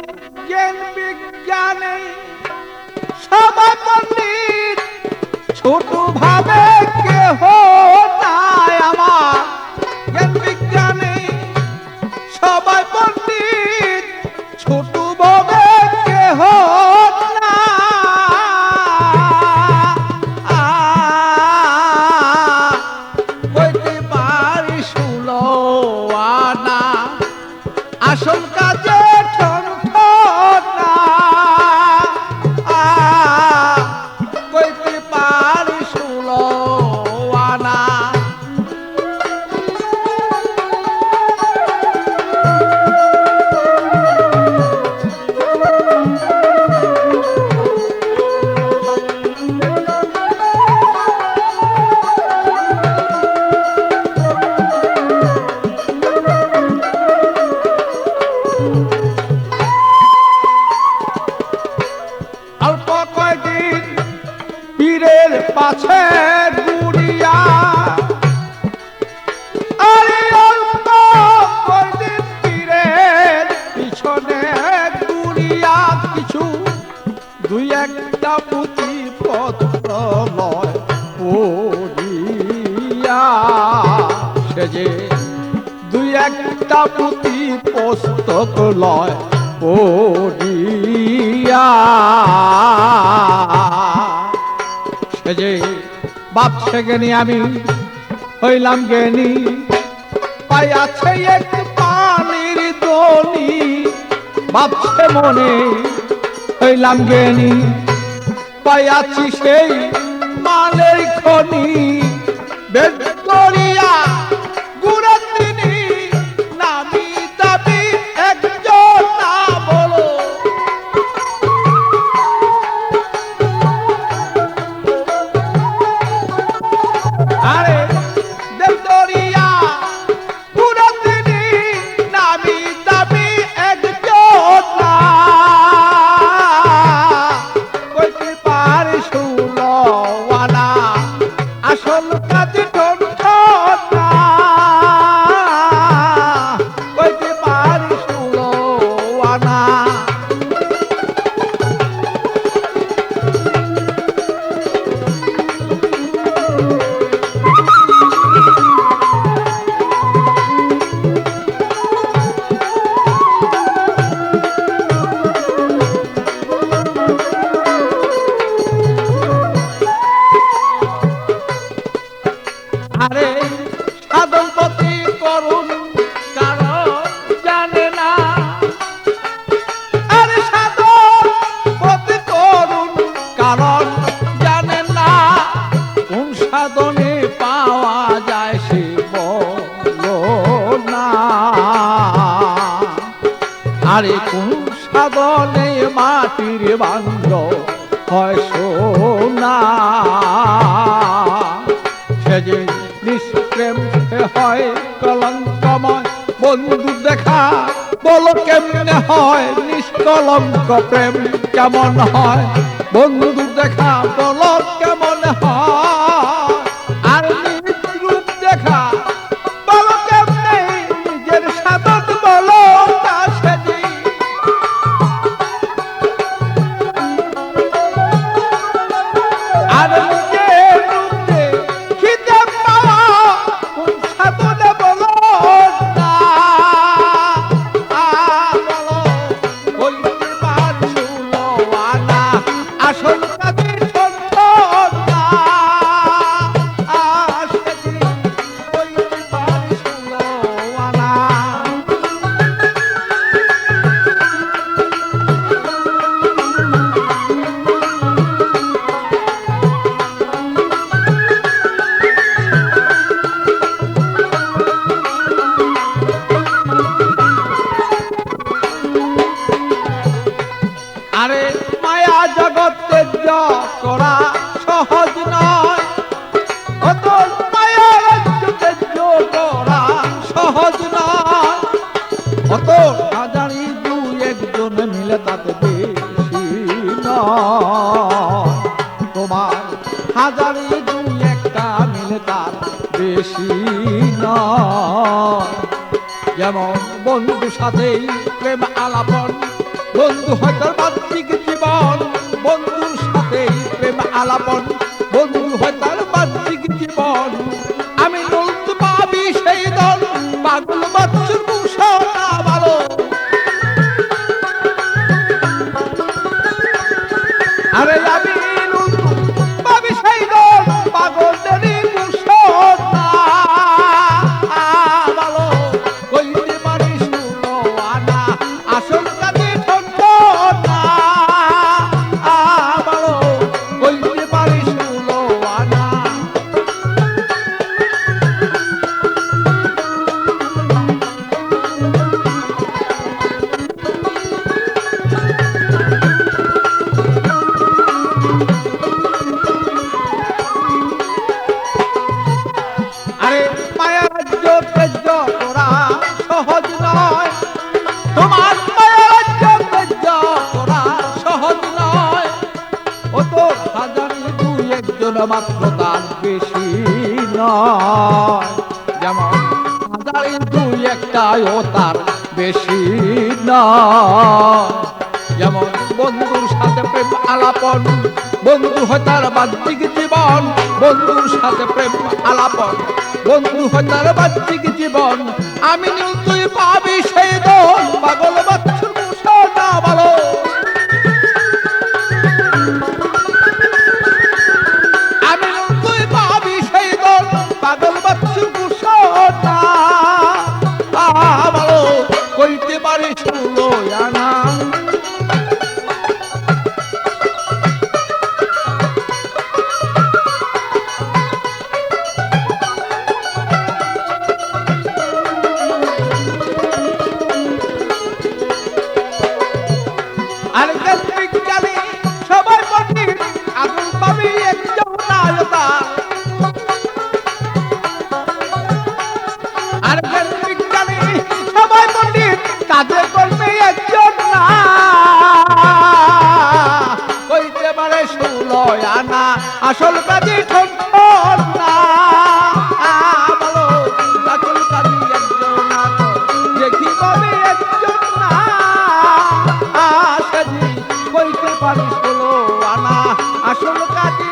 জ্ঞান বিজ্ঞানে সবাই পণ্ডিত, ছোট ভাবে কেহ নাই আমার। জ্ঞান বিজ্ঞানে সবাই পণ্ডিত, ছোট ভাবে কেহ না। কইতে পারি 16 আনা, আসল কাজে ঠনঠনা। কইতে পারি 16 আনা। অল্প কয়দিন পীরের পাছে ঘুরিয়া, আরে অল্প কয়দিন পীরের পিছনে ঘুরিয়া, কিছু দুই একটা পুঁথি পত্র লয় পড়িয়া। সে যে দুই একটা পুঁথি পুস্তক লয় পড়িয়া। সে যে ভাবছে জ্ঞানী আমি হইলাম জ্ঞানী, পাইয়াছে এক পানির দনি। ভাবছে মনে হইলাম জ্ঞানী, পাইয়াছি সেই মালের খনি। বেদ করিয়া গুণের তিনি, নামি দাবি একজন না বলো। আরে বেদ করিয়া গুণের তিনি, নামি দাবি একজন না। কইতে পারি 16 আনা, আসল কাজে ঠনঠনা। কইতে পারি 16 আনা। আরে সাধন পতি করুন কারণ জানে না। আরে সাধন পতি করুন কারণ জানে না। কোন সাধনে পাওয়া যায় সে বলো না। আরে কোন সাধনে মাটির বাঙ্গ হয় সোনা। সে যে নিষ্প্রেম হয় কলঙ্কময়, বন্ধু দেখা বলো কেমনে হয়। নিষ্কলঙ্ক প্রেম কেমন হয়, বন্ধু দেখা বলো কেমন হয়। আর নিজ রূপ দেখা বলো কেমনে, নিজের সাধন বলো তা সেজি। আর নিজের রূপে খিদে পাওয়া কোন সাধনে বলো না। বলো কইতে পারি 16 আনা, আসল কাজে ঠনঠনা। সেদিন কইতে পারি 16 আনা। আরে মায়া জগৎ ত্যায্য করা সহজ নয়। অত মায়া রাজ্য ত্যায্য করা সহজ নয়। অত হাজারি দুই একজন মিলে তাতে বেশি নয়। তোমার হাজারি দুই একটা মিলে তার বেশি নয়। যেমন বন্ধু সাথেই প্রেম আলাপন বন্ধু হয় তার বাহ্যিক জীবন, বন্ধুর সাথে প্রেম আলাপন, বন্ধু হয় তার বাহ্যিক জীবন। আমি নলতে পাবি সেই দল, পাগল বাচ্চুর মুশানা ভালো। আরে আমি পাবি সেই দল, পাগলেরই মুশানা ভালো। কইতে পারি শুনো আনা, আসল কাজে ঠন্ড না ভালো। কইতে পারি শুনো আনা। আরে মায়া রাজ্য তেজ্য করা সহজ নয়, তোমার মায়া রাজ্য তেজ্য করা সহজ নয়। ও তো হাজারি দুই একজন মাত্র, তার বেশি নয়। যেমন হাজারি দুই একটাই, ও তার বেশি নয়। যেমন বন্ধুর সাথে প্রেম আলাপন, বন্ধু হয় তার বাহ্যিক জীবন, বন্ধুর সাথে প্রেম আলাপন, বন্ধু হয় তার বাহ্যিক জীবন। আমি নীল তুই পাবি সেই দল, পাগল বাচ্চুর মুশানা ভালো। আমি নীল তুই পাবি সেই দল, পাগল বাচ্চুর মুশানা ভালো। কইতে পারি শুনো আনা। আর বিজ্ঞানী সবাই পণ্ডিত, আগুন পাবি একজন নায়তা। আর বিজ্ঞানী সবাই পণ্ডিত, কাজে করবে একজন না। কইতে পারে ষোলো আনা, আসল কাজে ঠন্ড না ভালো। আসল কাজে একজন না, দেখি পাবে একজন না। কইতে পারি ষোলো আনা, আসল কাজে